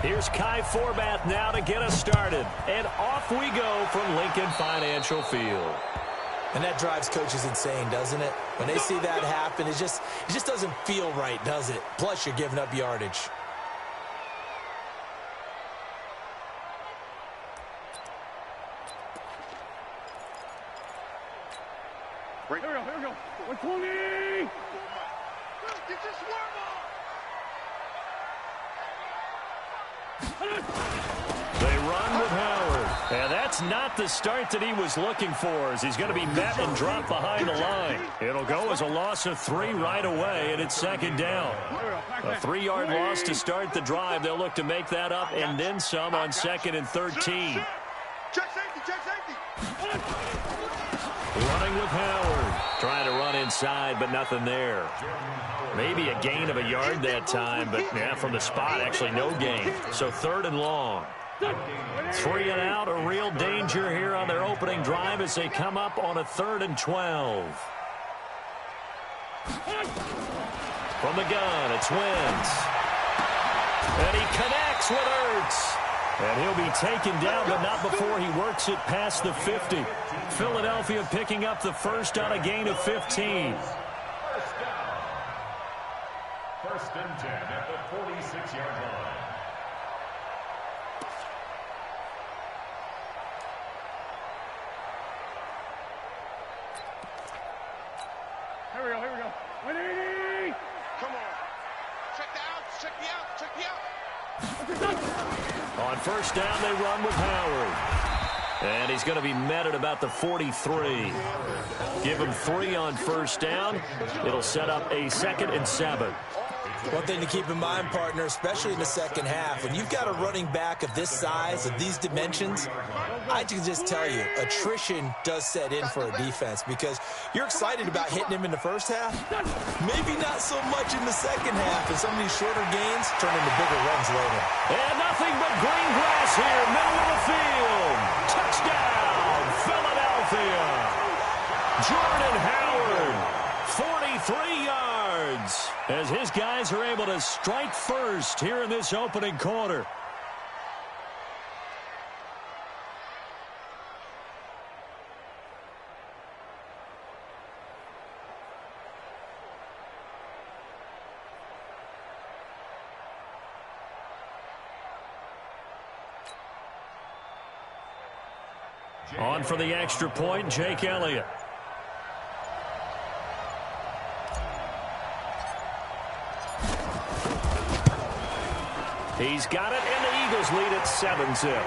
Here's Kai Forbath now to get us started. And off we go from Lincoln Financial Field. And that drives coaches insane, doesn't it? When they see that happen, it just doesn't feel right, does it? Plus, you're giving up yardage. Here we go. 120! Get your swerve on! They run with Howard. And that's not the start that he was looking for, as he's going to be met and dropped behind the line. It'll go as a loss of 3 right away, and it's second down. A 3-yard loss to start the drive. They'll look to make that up and then some on 2nd and 13. Check safety! Running with Howard. Trying to run inside, but nothing there. Maybe a gain of a yard that time, but yeah, from the spot, actually no gain. So 3rd and long. 3 and out, a real danger here on their opening drive as they come up on a 3rd and 12. From the gun, it's Wentz. And he connects with Ertz. And he'll be taken down, but not before he works it past the 50. Philadelphia picking up the first on a gain of 15. First and 10 at the 46-yard line. Here we go. 180! Come on. Check the out. On first down, they run with Howard. And he's going to be met at about the 43. Give him 3 on first down. It'll set up a 2nd and 7. One thing to keep in mind, partner, especially in the second half, when you've got a running back of this size, of these dimensions, I can just tell you, attrition does set in for a defense because you're excited about hitting him in the first half. Maybe not so much in the second half, and some of these shorter gains turn into bigger runs later. And nothing but green grass here, middle of the field. Touchdown, Philadelphia. Jordan Howard, 43 yards, as his guys are able to strike first here in this opening quarter. On for the extra point, Jake Elliott. He's got it, and the Eagles lead at 7-zip.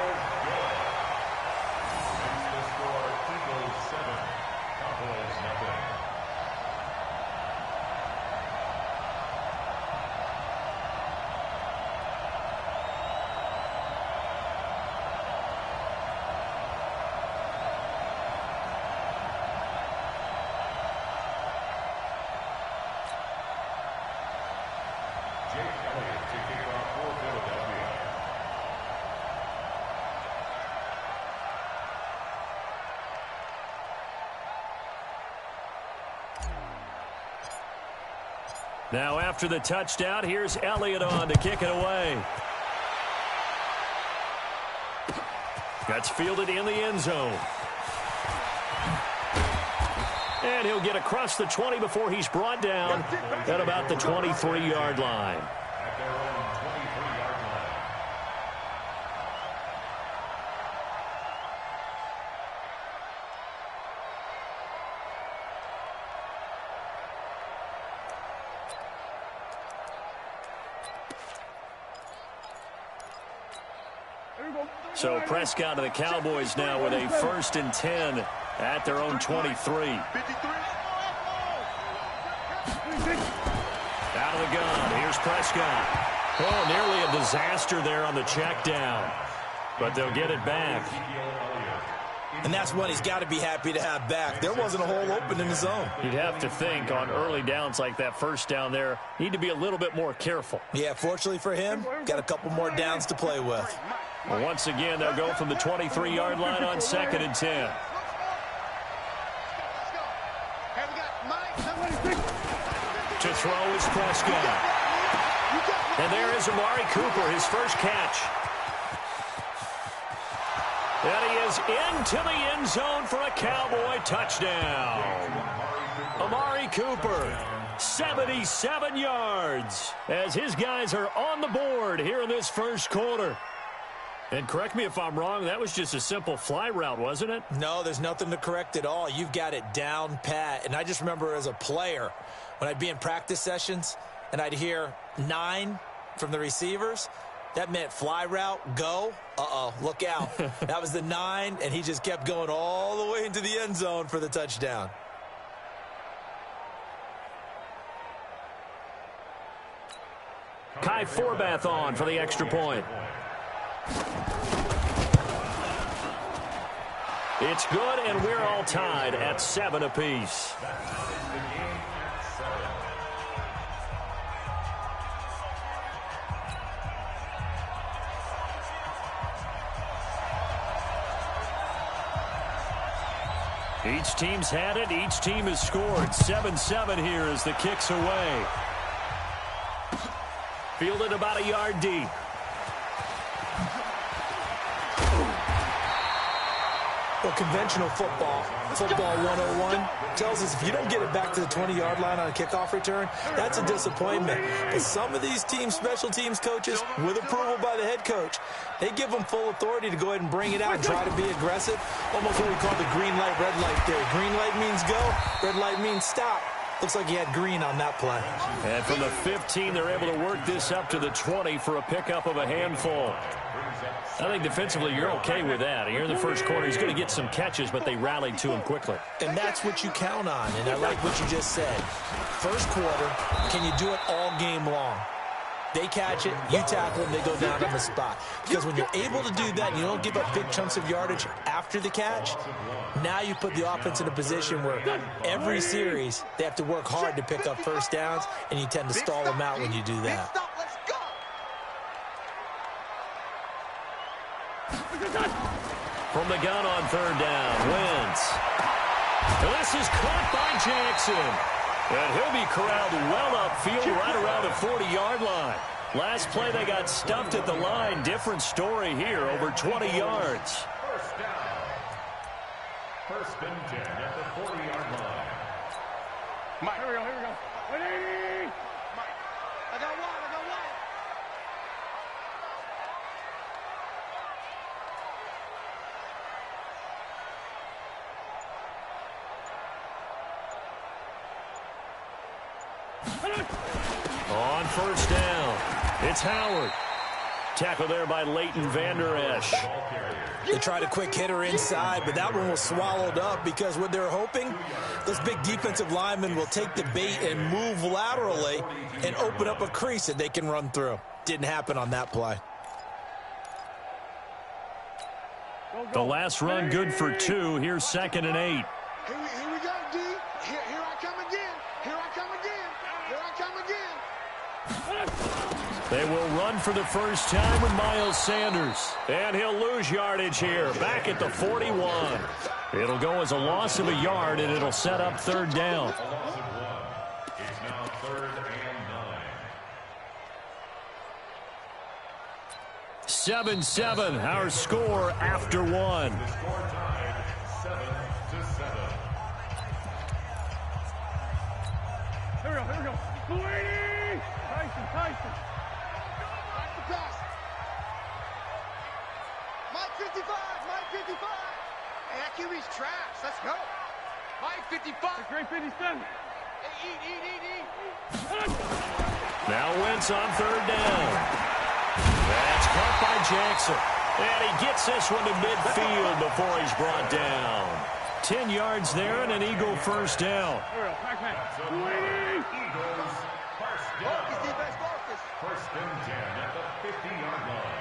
Now after the touchdown, here's Elliott on to kick it away. That's fielded in the end zone. And he'll get across the 20 before he's brought down at about the 23-yard line. So Prescott to the Cowboys now with a 1st and 10 at their own 23. Out of the gun. Here's Prescott. Oh, nearly a disaster there on the check down. But they'll get it back. And that's one he's got to be happy to have back. There wasn't a hole open in the zone. You'd have to think on early downs like that first down there, need to be a little bit more careful. Yeah, fortunately for him, got a couple more downs to play with. Well, once again, they'll go from the 23-yard line on 2nd and 10. To throw is Prescott. And there is Amari Cooper, his first catch. And he is into the end zone for a Cowboy touchdown. Amari Cooper, 77 yards, as his guys are on the board here in this first quarter. And correct me if I'm wrong, that was just a simple fly route, wasn't it? No, there's nothing to correct at all. You've got it down pat. And I just remember as a player, when I'd be in practice sessions and I'd hear 9 from the receivers, that meant fly route, go. Uh-oh, look out. That was the 9, and he just kept going all the way into the end zone for the touchdown. Kai Forbath on for the extra point. It's good, and we're all tied at 7 apiece. Each team's had it. Each team has scored. 7-7 here as the kick's away. Fielded about a yard deep. Well, conventional football 101, tells us if you don't get it back to the 20-yard line on a kickoff return, that's a disappointment. But some of these teams, special teams coaches, with approval by the head coach, they give them full authority to go ahead and bring it out and try to be aggressive. Almost what we call the green light, red light theory. Green light means go, red light means stop. Looks like he had green on that play. And from the 15, they're able to work this up to the 20 for a pickup of a handful. I think defensively you're okay with that. Here in the first quarter, he's going to get some catches, but they rallied to him quickly. And that's what you count on, and I like what you just said. First quarter, can you do it all game long? They catch it, you tackle them, they go down on the spot. Because when you're able to do that and you don't give up big chunks of yardage after the catch, now you put the offense in a position where every series they have to work hard to pick up first downs, and you tend to stall them out when you do that. From the gun on third down, Wentz. This is caught by Jackson. And he'll be corralled well upfield right around the 40-yard line. Last play, they got stuffed at the line. Different story here, over 20 yards. First down. First and 10 at the 40-yard line. Mike, here we go, here we go. 180! Mike, I got one. On first down, it's Howard. Tackle there by Leighton Vander Esch. They tried a quick hitter inside, but that one was swallowed up because what they're hoping, those big defensive linemen will take the bait and move laterally and open up a crease that they can run through. Didn't happen on that play. The last run good for 2. Here's 2nd and 8. Here we go, D. Here I come again. Here I come again. Here I come again. They will run for the first time with Miles Sanders. And he'll lose yardage here, back at the 41. It'll go as a loss of a yard, and it'll set up third down. It's now 3rd and 9. 7-7, our score after 1. Score tied 7-7. Here we go. 280! Tyson. Back to pass. Mike 55. Hey, that QB's trash. Let's go. Mike 55. Great 57. Hey, eat. Now Wentz on third down. That's caught by Jackson. And he gets this one to midfield before he's brought down. 10 yards there and an Eagle first down. Eagles first down. First and 10 at the 50-yard line.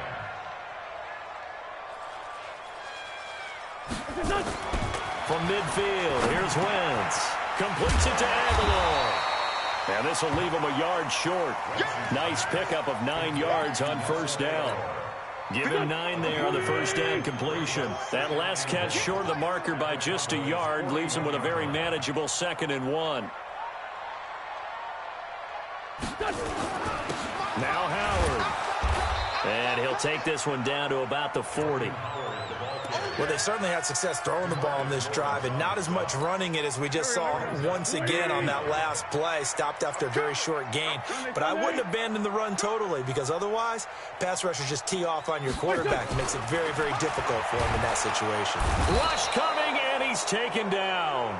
From midfield, here's Wentz. Completes it to Aguilar. And this will leave him a yard short. Nice pickup of 9 yards on first down. Give him 9 there on the first down completion. That last catch short of the marker by just a yard leaves him with a very manageable 2nd and 1. Now take this one down to about the 40. Well, they certainly had success throwing the ball in this drive, and not as much running it as we just saw once again on that last play. Stopped after a very short gain. But I wouldn't abandon the run totally, because otherwise, pass rushers just tee off on your quarterback. It makes it very, very difficult for him in that situation. Rush coming, and he's taken down.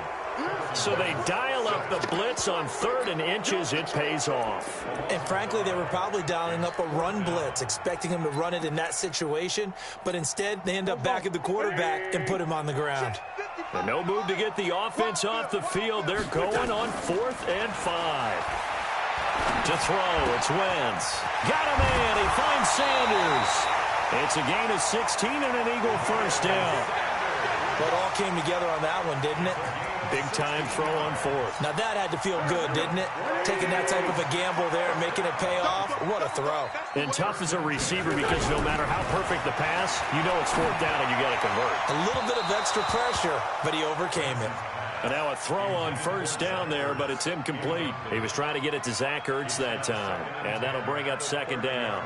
So they dial up the blitz on 3rd and inches. It pays off. And frankly, they were probably dialing up a run blitz, expecting him to run it in that situation. But instead, they end up back at the quarterback and put him on the ground. And no move to get the offense off the field. They're going on 4th and 5. To throw, it's Wentz. Got him in. He finds Sanders. It's a gain of 16 and an Eagle first down. Well, it all came together on that one, didn't it? Big-time throw on 4th. Now, that had to feel good, didn't it? Taking that type of a gamble there and making it pay off. What a throw. And tough as a receiver, because no matter how perfect the pass, you know it's 4th down and you got to convert. A little bit of extra pressure, but he overcame it. And now a throw on 1st down there, but it's incomplete. He was trying to get it to Zach Ertz that time, and that'll bring up 2nd down.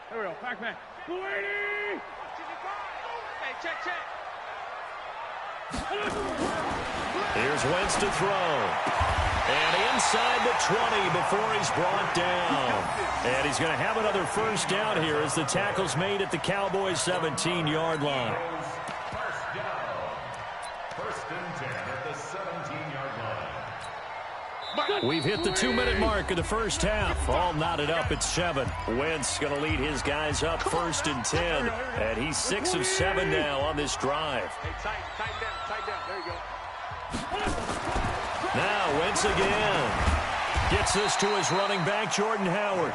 Here we go, back. Hey, check. Here's Wentz to throw. And inside the 20 before he's brought down. And he's going to have another 1st down here as the tackle's made at the Cowboys' 17-yard line. First down. 1st and 10 at the 17-yard line. We've hit the 2-minute mark of the first half. All knotted up at 7. Wentz going to lead his guys up 1st and 10. And he's 6 of 7 now on this drive. Hey, tight down. There you go. Now Wentz again. Gets this to his running back, Jordan Howard.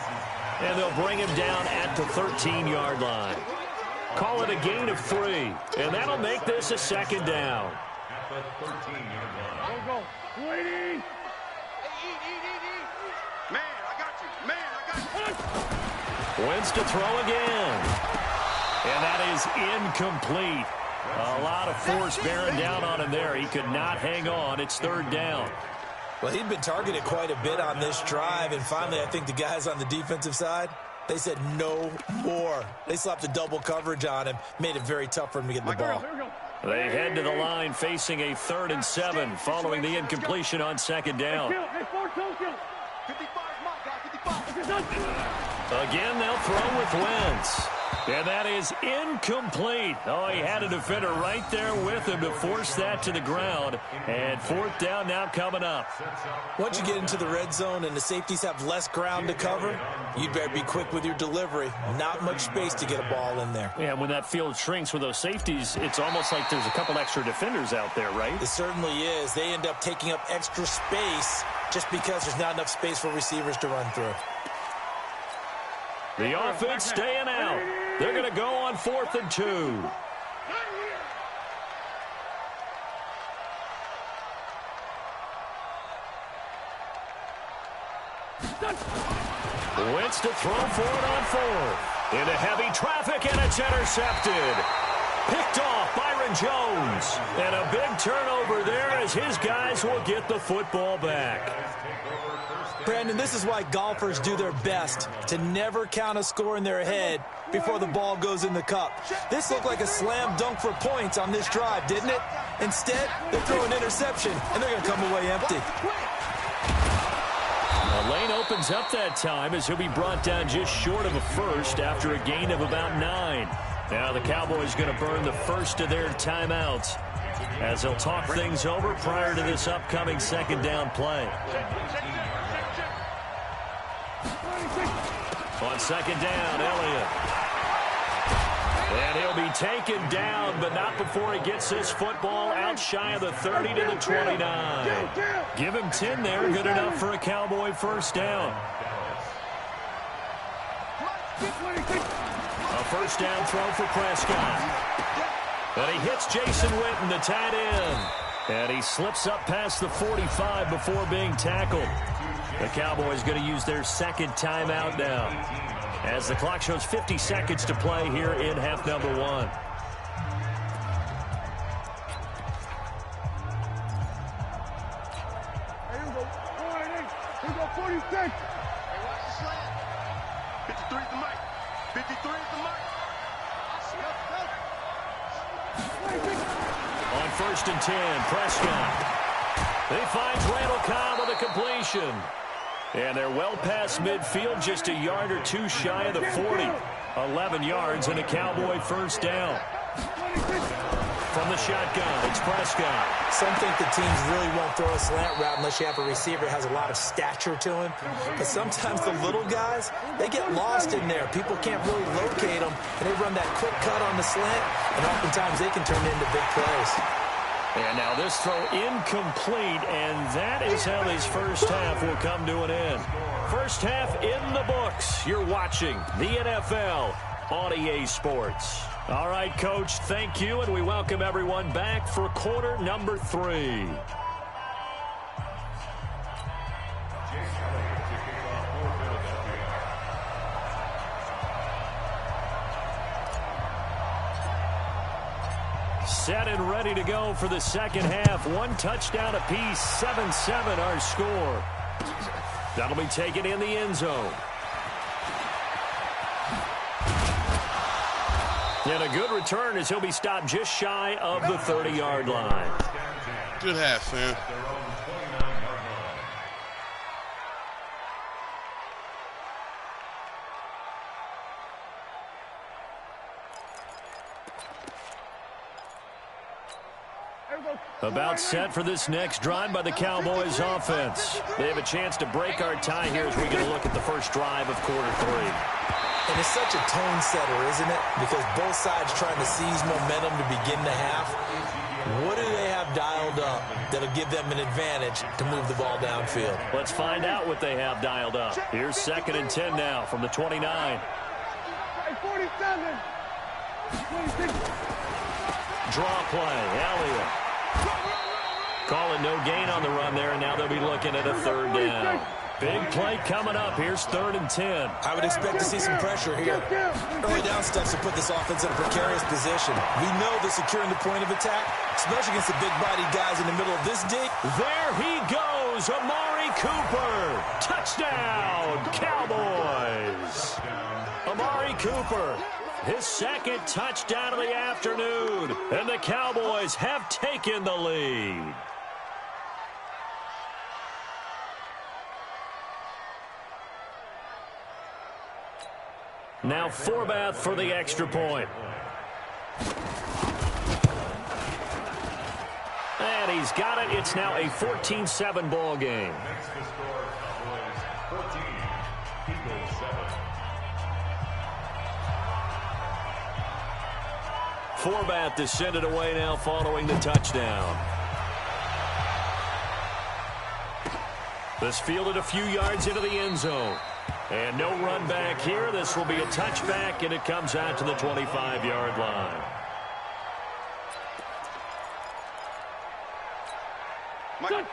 And they'll bring him down at the 13-yard line. Call it a gain of 3. And that'll make this a 2nd down. At the 13-yard line. Go. Waiting. Man, I got you. Wentz to throw again. And that is incomplete. A lot of force bearing down on him there. He could not hang on. It's 3rd down. Well, he'd been targeted quite a bit on this drive, and finally I think the guys on the defensive side, they said no more. They slapped a double coverage on him, made it very tough for him to get the ball. They head to the line facing a 3rd and 7 following the incompletion on 2nd down. Again, they'll throw with Wentz. And that is incomplete. Oh, he had a defender right there with him to force that to the ground. And 4th down now coming up. Once you get into the red zone and the safeties have less ground to cover, you'd better be quick with your delivery. Not much space to get a ball in there. Yeah, when that field shrinks with those safeties, it's almost like there's a couple extra defenders out there, right? It certainly is. They end up taking up extra space just because there's not enough space for receivers to run through. The offense staying out. They're going to go on 4th and 2. Wentz to throw for it on 4th. Into heavy traffic, and it's intercepted. Picked off Byron Jones. And a big turnover there as his guys will get the football back. Brandon, this is why golfers do their best to never count a score in their head before the ball goes in the cup. This looked like a slam dunk for points on this drive, didn't it? Instead, they throw an interception, and they're going to come away empty. A lane opens up that time as he'll be brought down just short of a 1st after a gain of about 9. Now the Cowboys going to burn the first of their timeouts as they'll talk things over prior to this upcoming 2nd down play. On 2nd down, Elliott. And he'll be taken down, but not before he gets this football out shy of the 30 to the 29. Give him 10 there, good enough for a Cowboy 1st down. A 1st down throw for Prescott. And he hits Jason Witten, the tight end. And he slips up past the 45 before being tackled. The Cowboys going to use their 2nd timeout now as the clock shows 50 seconds to play here in half number 1. 46. Hey, watch the slant. 53 is the mic. 53 is the mic. On 1st and 10, Prescott. He finds Randall Cobb with a completion. And they're well past midfield, just a yard or two shy of the 40. 11 yards and a Cowboy first down. From the shotgun, it's Prescott. Some think the teams really won't throw a slant route unless you have a receiver that has a lot of stature to him. But sometimes the little guys, they get lost in there. People can't really locate them, and they run that quick cut on the slant, and oftentimes they can turn into big plays. And now this throw incomplete, and that is how this first half will come to an end. First half in the books. You're watching the NFL on EA Sports. All right, Coach, thank you, and we welcome everyone back for quarter number 3. Set and ready to go for the second half. 1 touchdown apiece, 7-7 our score. That'll be taken in the end zone. And a good return as he'll be stopped just shy of the 30-yard line. Good half, man. About set for this next drive by the Cowboys offense. They have a chance to break our tie here as we get a look at the first drive of quarter 3. And it's such a tone setter, isn't it? Because both sides trying to seize momentum to begin the half. What do they have dialed up that'll give them an advantage to move the ball downfield? Let's find out what they have dialed up. Here's 2nd and 10 now from the 29. 47. 26. Draw play, Elliott. Calling no gain on the run there, and now they'll be looking at a 3rd down. Big play coming up. Here's 3rd and 10. I would expect to see some pressure here. Early down steps to put this offense in a precarious position. We know they're securing the point of attack, especially against the big-bodied guys in the middle of this dig. There he goes, Amari Cooper. Touchdown, Cowboys. Amari Cooper, his 2nd touchdown of the afternoon, and the Cowboys have taken the lead. Now Forbath for the extra point. And he's got it. It's now a 14-7 ball game. Next to score, Cowboys 14, Eagles 7. Forbath to send it away now following the touchdown. This fielded a few yards into the end zone. And no run back here. This will be a touchback, and it comes out to the 25-yard line.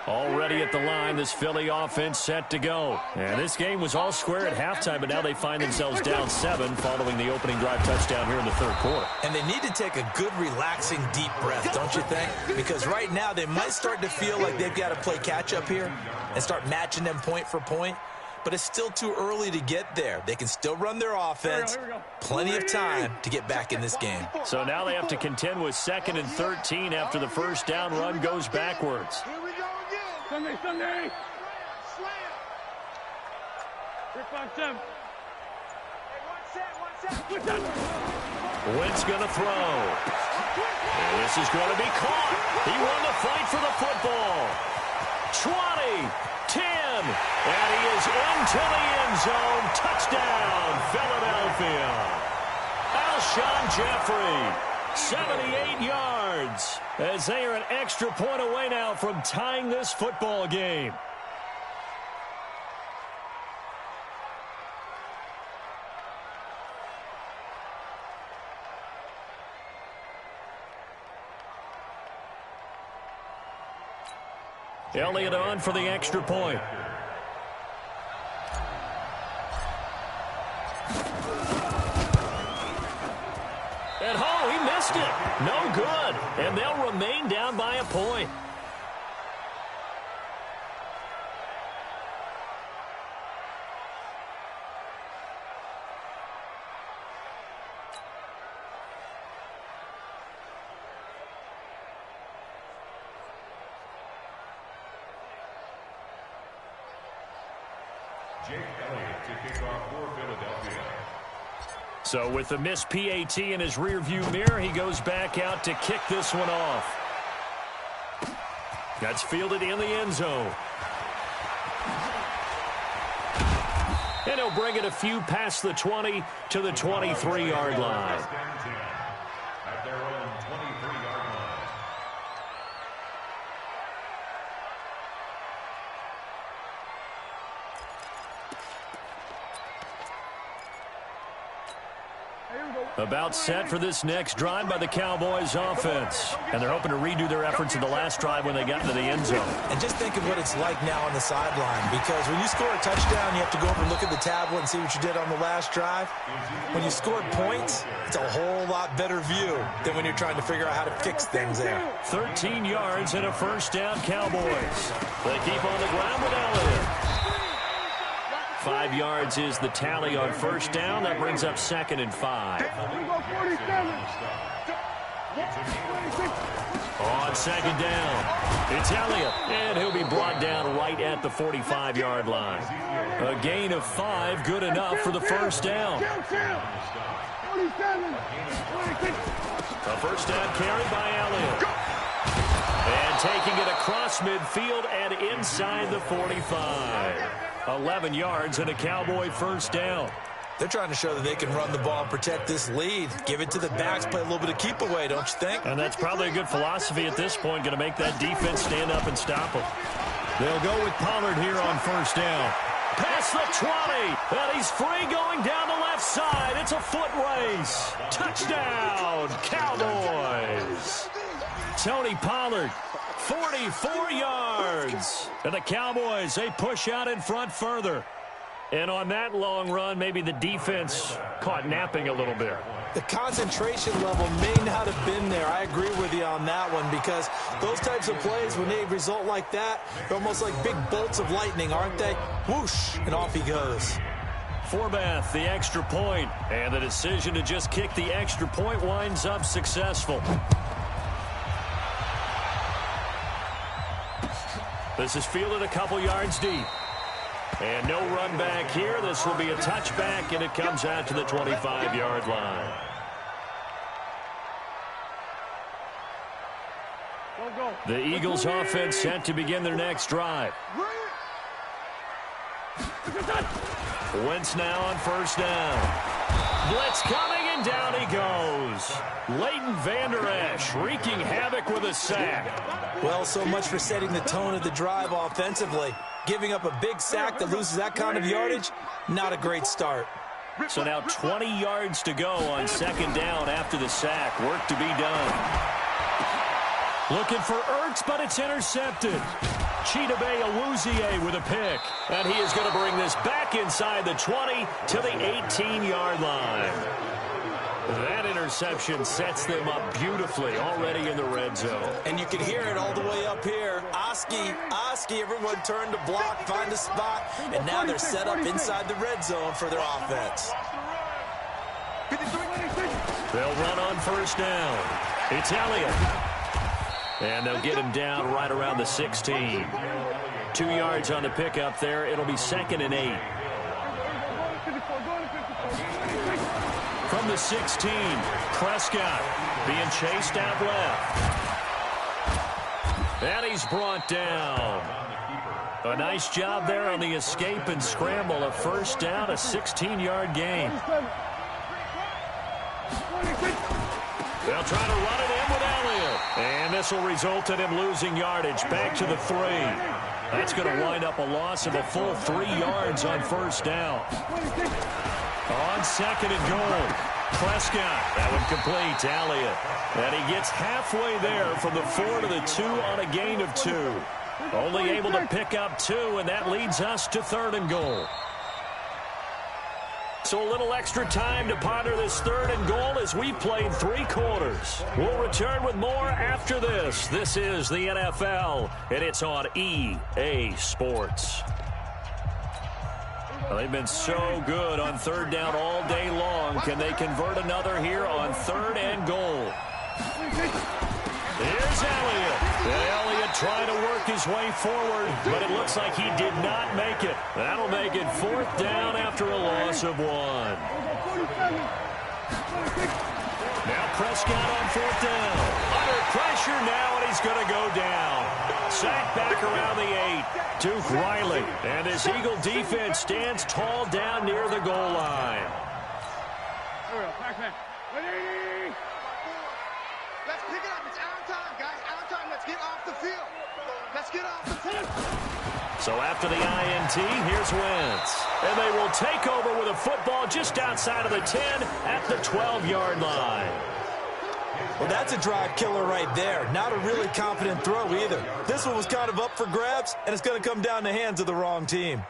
Already at the line, this Philly offense set to go. And this game was all square at halftime, but now they find themselves down 7 following the opening drive touchdown here in the 3rd quarter. And they need to take a good, relaxing, deep breath, don't you think? Because right now they might start to feel like they've got to play catch-up here and start matching them point for point. But it's still too early to get there. They can still run their offense. Plenty of time to get back in this game. So now they have to contend with 2nd and 13 after the first down run goes backwards. Here we go again. Sunday. Slam. 357. Wentz going to throw. And this is going to be caught. He won the fight for the football. 20, 10, and he is into the end zone. Touchdown, Philadelphia. Alshon Jeffrey, 78 yards, as they are an extra point away now from tying this football game. Elliott on for the extra point. And he missed it. No good. And they'll remain down by a point. Jake Elliott to kick off for Philadelphia. So with the missed PAT in his rearview mirror, he goes back out to kick this one off. That's fielded in the end zone. And he'll bring it a few past the 20 to the 23-yard line. At their own 23-yard line. About set for this next drive by the Cowboys offense. And they're hoping to redo their efforts in the last drive when they got into the end zone. And just think of what it's like now on the sideline, because when you score a touchdown, you have to go over and look at the tablet and see what you did on the last drive. When you scored points, it's a whole lot better view than when you're trying to figure out how to fix things there. 13 yards and a first down, Cowboys. They keep on the ground with Elliott. 5 yards is the tally on first down. That brings up 2nd and 5. On 2nd down, it's Elliott, and he'll be brought down right at the 45-yard line. A gain of 5, good enough for the first down. A first down carry by Elliott. And taking it across midfield and inside the 45. 11 yards and a Cowboy first down. They're trying to show that they can run the ball and protect this lead. Give it to the backs, play a little bit of keep away, don't you think? And that's probably a good philosophy at this point, going to make that defense stand up and stop them. They'll go with Pollard here on first down. Past the 20, and he's free going down the left side. It's a foot race. Touchdown, Cowboys. Tony Pollard, 44 yards. And the Cowboys, they push out in front further. And on that long run, maybe the defense caught napping a little bit. The concentration level may not have been there. I agree with you on that one, because those types of plays, when they result like that, they're almost like big bolts of lightning, aren't they? Whoosh, and off he goes. Forbath, the extra point, and the decision to just kick the extra point winds up successful. This is fielded a couple yards deep. And no run back here. This will be a touchback, and it comes out to the 25-yard line. The Eagles offense set to begin their next drive. Wentz now on first down. Blitz coming, and down he goes. Leighton Vander Esch wreaking havoc with a sack. Well, so much for setting the tone of the drive offensively. Giving up a big sack that loses that kind of yardage, not a great start. So now 20 yards to go on second down after the sack. Work to be done. Looking for Ertz, but it's intercepted. Chidobe Awuzie with a pick. And he is going to bring this back inside the 20 to the 18-yard line. That interception sets them up beautifully already in the red zone. And you can hear it all the way up here. Oski, everyone turned to block, find a spot, and now they're set up inside the red zone for their offense. They'll run on first down. It's Elliott. And they'll get him down right around the 16. 2 yards on the pickup there. It'll be 2nd and 8. From the 16, Prescott being chased out left. And he's brought down. A nice job there on the escape and scramble. A first down, a 16-yard gain. They'll try to run it in with Elliott. And this will result in him losing yardage back to the 3. That's going to wind up a loss of a full 3 yards on first down. On 2nd and goal. Prescott, that would complete to Elliott. And he gets halfway there from the 4 to the 2 on a gain of 2. Only able to pick up 2, and that leads us to 3rd and goal. So a little extra time to ponder this 3rd and goal as we played 3 quarters. We'll return with more after this. This is the NFL, and it's on EA Sports. Well, they've been so good on 3rd down all day long. Can they convert another here on 3rd and goal? Here's Elliott. And Elliott trying to work his way forward, but it looks like he did not make it. That'll make it 4th down after a loss of 1. Now Prescott on 4th down. Under pressure now, and he's going to go down. Sacked back around the 8. Duke Riley. And this Eagle defense stands tall down near the goal line. Let's pick it up. It's our time, guys. Our time. Let's get off the field. Let's get off the field. So after the INT, here's Wentz. And they will take over with a football just outside of the 10 at the 12-yard line. Well, that's a drive killer right there. Not a really confident throw either. This one was kind of up for grabs, and it's going to come down the hands of the wrong team.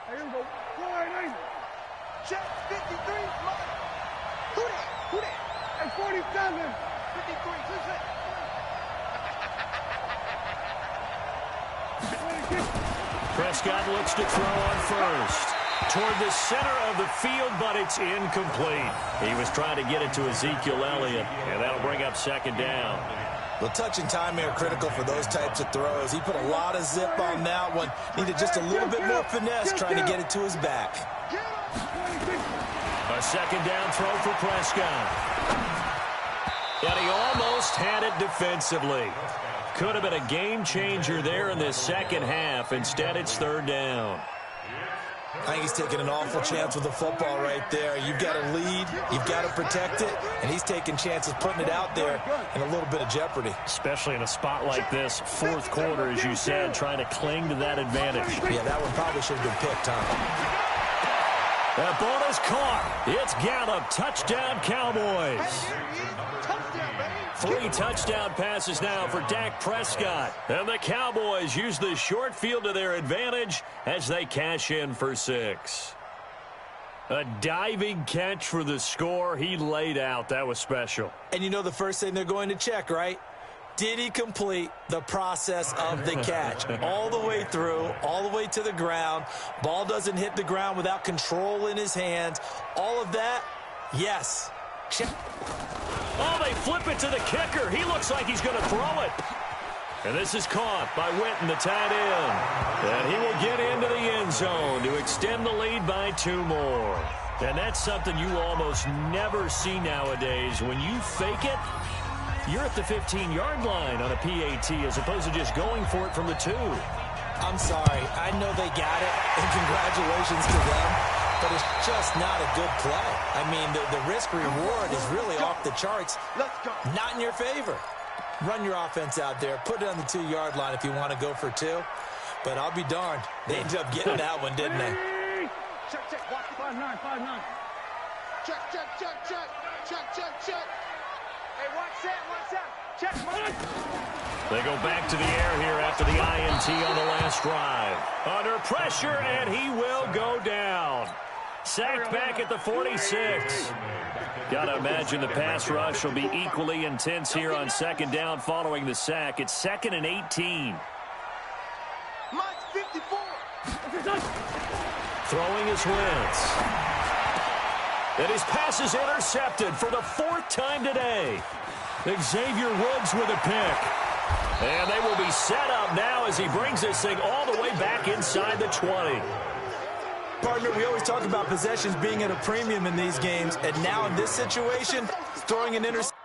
Here we go. Check 53. Who that? Who that? It's 47. 53. Who's that? Prescott looks to throw on first. Toward the center of the field, but it's incomplete. He was trying to get it to Ezekiel Elliott, and that'll bring up 2nd down. Well, touch and timing are critical for those types of throws. He put a lot of zip on that one. Needed just a little bit more finesse trying to get it to his back. A 2nd down throw for Prescott. And he almost had it defensively. Could have been a game changer there in this 2nd half. Instead, it's 3rd down. I think he's taking an awful chance with the football right there. You've got to lead, you've got to protect it, and he's taking chances putting it out there in a little bit of jeopardy. Especially in a spot like this, 4th quarter, as you said, trying to cling to that advantage. Yeah, that one probably should have been picked, huh? That ball is caught. It's Gallup. Touchdown, Cowboys. 3 touchdown passes now for Dak Prescott. And the Cowboys use the short field to their advantage as they cash in for 6. A diving catch for the score. He laid out. That was special. And you know the first thing they're going to check, right? Did he complete the process of the catch? All the way through, all the way to the ground. Ball doesn't hit the ground without control in his hands. All of that, yes. Check. Oh, they flip it to the kicker. He looks like he's going to throw it. And this is caught by Witten, the tight end. And he will get into the end zone to extend the lead by 2 more. And that's something you almost never see nowadays. When you fake it, you're at the 15-yard line on a PAT as opposed to just going for it from the 2. I'm sorry. I know they got it, and congratulations to them. But it's just not a good play. I mean, the risk-reward is really off the charts. Not in your favor. Run your offense out there. Put it on the 2-yard line if you want to go for 2. But I'll be darned. They ended up getting that one, didn't they? Check, check. Watch the 5-9, 5-9. Check, check, check, check. Check, check, check. Hey, watch that, watch that. Check, Mike. They go back to the air here after the INT on the last drive. Under pressure, and he will go down. Sacked back at the 46. Got to imagine the pass rush will be equally intense here on 2nd down following the sack. It's 2nd and 18. Mike's 54. Throwing his Wentz. And his pass is intercepted for the 4th time today. Xavier Woods with a pick. And they will be set up now as he brings this thing all the way back inside the 20. Partner, we always talk about possessions being at a premium in these games, and now in this situation, throwing an interception.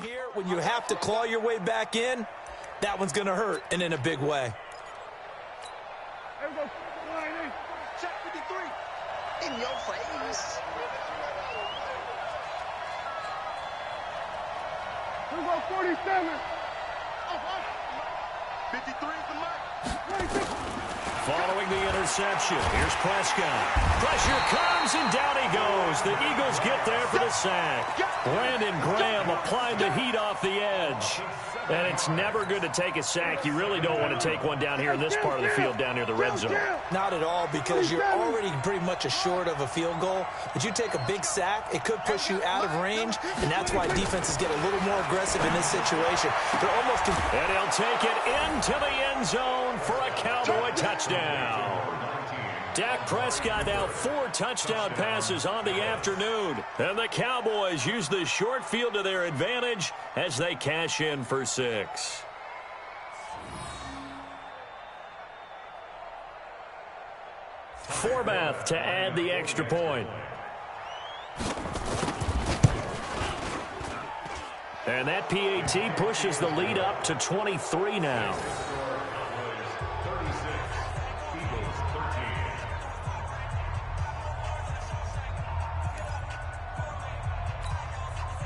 Here, when you have to claw your way back in, that one's going to hurt, and in a big way. There we go. Check 53. In your face. Here we go, 47. 53 is the mark. 26. Following the interception, here's Prescott. Pressure comes, and down he goes. The Eagles get there for the sack. Brandon Graham applying the heat off the edge. And it's never good to take a sack. You really don't want to take one down here in this part of the field, down near the red zone. Not at all, because you're already pretty much assured of a field goal. But you take a big sack, it could push you out of range, and that's why defenses get a little more aggressive in this situation. They're almost... And he'll take it into the end zone for a Cowboy touchdown. Dak Prescott now 4 touchdown passes on the afternoon. And the Cowboys use the short field to their advantage as they cash in for 6. Forbath to add the extra point. And that PAT pushes the lead up to 23 now.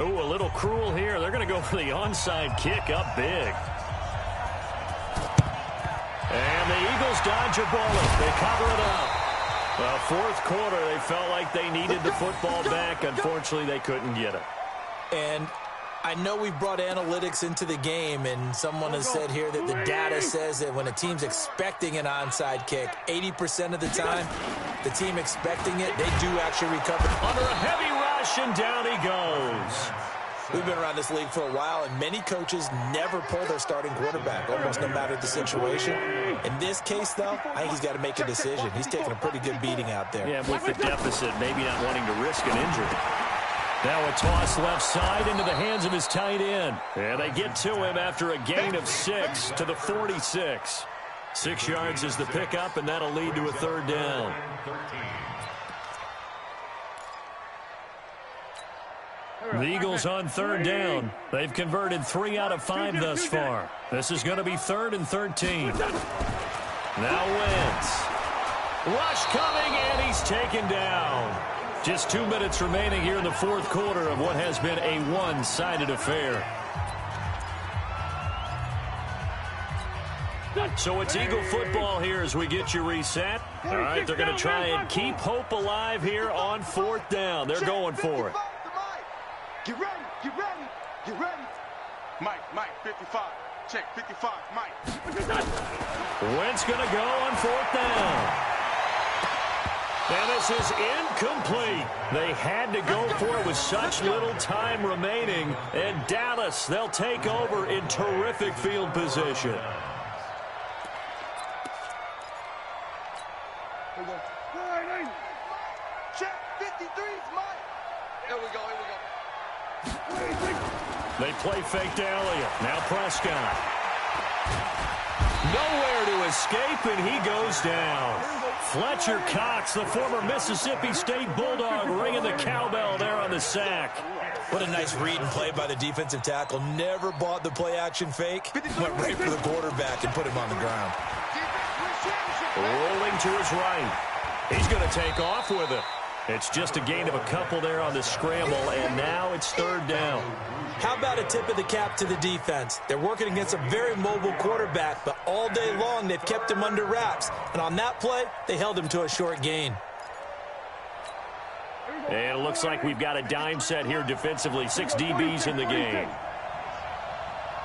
Ooh, a little cruel here. They're going to go for the onside kick up big. And the Eagles dodge a bullet. They cover it up. Well, fourth quarter, they felt like they needed the football back. Unfortunately, they couldn't get it. And I know we've brought analytics into the game, and someone has said here that the data says that when a team's expecting an onside kick, 80% of the time, the team expecting it, they do actually recover. Under a heavy rush, and down he goes. We've been around this league for a while, and many coaches never pull their starting quarterback, almost no matter the situation. In this case, though, I think he's got to make a decision. He's taking a pretty good beating out there. Yeah, with the deficit, maybe not wanting to risk an injury. Now a toss left side into the hands of his tight end. And they get to him after a gain of 6 to the 46. 6 yards is the pickup, and that'll lead to a third down. The Eagles on third down. They've converted 3 out of 5 thus far. This is going to be 3rd and 13. Now Wentz. Rush coming, and he's taken down. Just 2 minutes remaining here in the fourth quarter of what has been a one-sided affair. So it's Eagle football here as we get you reset. All right, they're going to try and keep hope alive here on 4th down. They're going for it. Get ready, get ready, get ready. Mike, 55. Check, 55, Mike. Wentz going to go on 4th down. And this is incomplete. They had to go for it with such little time remaining. And Dallas, they'll take over in terrific field position. Check, 53's Mike. Here we go. They play fake to Elliott. Now Prescott. Nowhere to escape, and he goes down. Fletcher Cox, the former Mississippi State Bulldog, ringing the cowbell there on the sack. What a nice read and play by the defensive tackle. Never bought the play-action fake. Went right for the quarterback and put him on the ground. Rolling to his right. He's going to take off with it. It's just a gain of a couple there on the scramble, and now it's 3rd down. How about a tip of the cap to the defense? They're working against a very mobile quarterback, but all day long they've kept him under wraps. And on that play, they held him to a short gain. And it looks like we've got a dime set here defensively. 6 DBs in the game.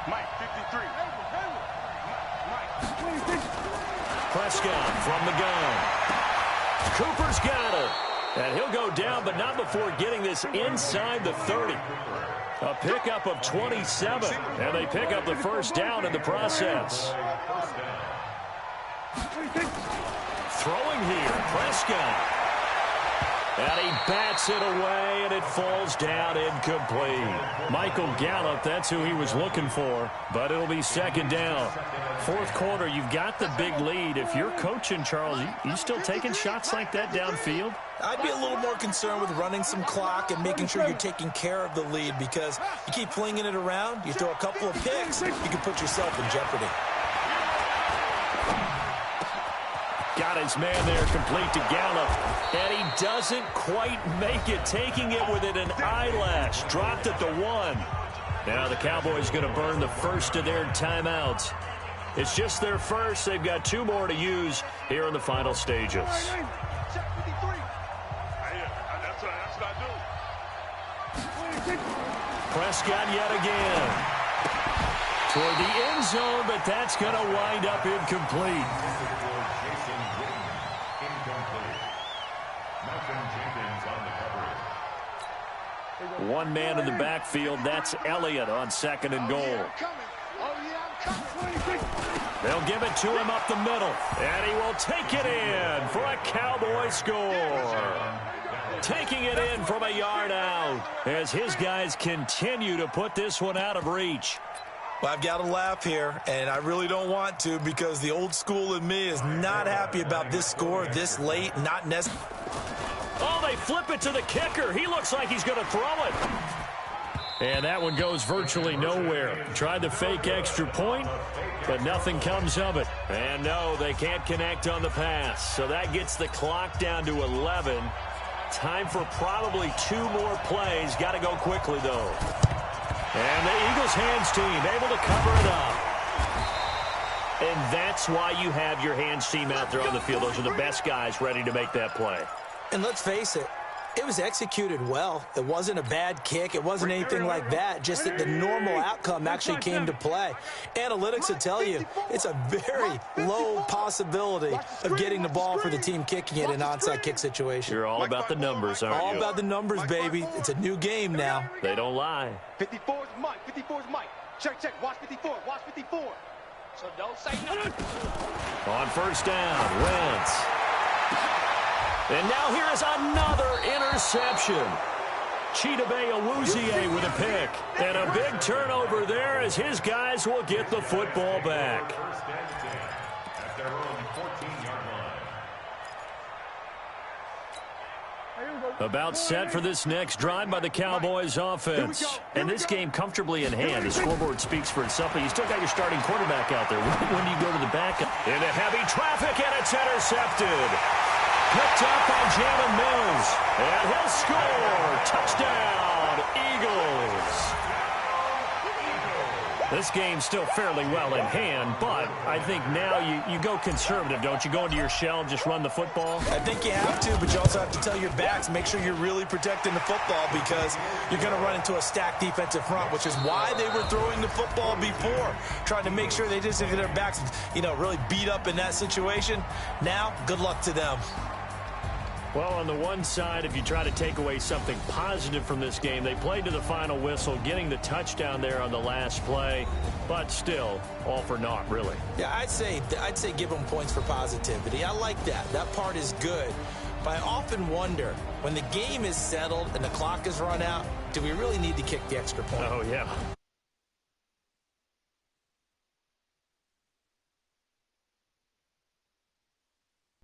Mike, 53. Prescott from the gun. Cooper's got it. And he'll go down, but not before getting this inside the 30. A pickup of 27. And they pick up the first down in the process. Throwing here, Prescott. And he bats it away, and it falls down incomplete. Michael Gallup, that's who he was looking for, but it'll be second down. Fourth quarter, you've got the big lead. If you're coaching, Charles, you still taking shots like that downfield? I'd be a little more concerned with running some clock and making sure you're taking care of the lead, because you keep flinging it around, you throw a couple of picks, you can put yourself in jeopardy. Got his man there, complete to Gallup, and he doesn't quite make it, taking it within an eyelash. Dropped at the 1. Now the Cowboys going to burn the first of their timeouts. It's just their first. They've got 2 more to use here in the final stages. Prescott yet again. Toward the end zone, but that's going to wind up incomplete. One man in the backfield. That's Elliott on 2nd and goal. They'll give it to him up the middle, and he will take it in for a Cowboy score. Taking it in from a yard out as his guys continue to put this one out of reach. Well, I've got to laugh here, and I really don't want to, because the old school in me is not happy about this score this late, not necessarily. Oh, they flip it to the kicker. He looks like he's going to throw it. And that one goes virtually nowhere. Tried the fake extra point, but nothing comes of it. And no, they can't connect on the pass. So that gets the clock down to 11. Time for probably 2 more plays. Got to go quickly, though. And the Eagles hands team able to cover it up. And that's why you have your hands team out there on the field. Those are the best guys ready to make that play. And let's face it, it was executed well. It wasn't a bad kick. It wasn't anything like that. Just that the normal outcome actually came to play. Analytics will tell you it's a very low possibility of getting the ball for the team kicking it in an onside kick situation. You're all about the numbers, aren't you? All about the numbers, baby. It's a new game now. They don't lie. 54 is Mike. 54 is Mike. Check. Watch 54. Watch 54. So don't say nothing. On first down, Wentz. And now here is another interception. Chidobe Awuzie with a pick. And a big turnover there as his guys will get the football back. At their own 14-yard line. About set for this next drive by the Cowboys offense. And this game comfortably in hand. The scoreboard speaks for itself, but you still got your starting quarterback out there. When do you go to the backup? Into heavy traffic, and it's intercepted. Picked up by Jalen Mills. And he'll score. Touchdown, Eagles. This game's still fairly well in hand, but I think now you go conservative, don't you? Go into your shell and just run the football? I think you have to, but you also have to tell your backs, make sure you're really protecting the football, because you're going to run into a stacked defensive front, which is why they were throwing the football before, trying to make sure they just get their backs, really beat up in that situation. Now, good luck to them. Well, on the one side, if you try to take away something positive from this game, they played to the final whistle, getting the touchdown there on the last play, but still, all for naught, really. Yeah, I'd say give them points for positivity. I like that. That part is good. But I often wonder, when the game is settled and the clock is run out, do we really need to kick the extra point? Oh, yeah.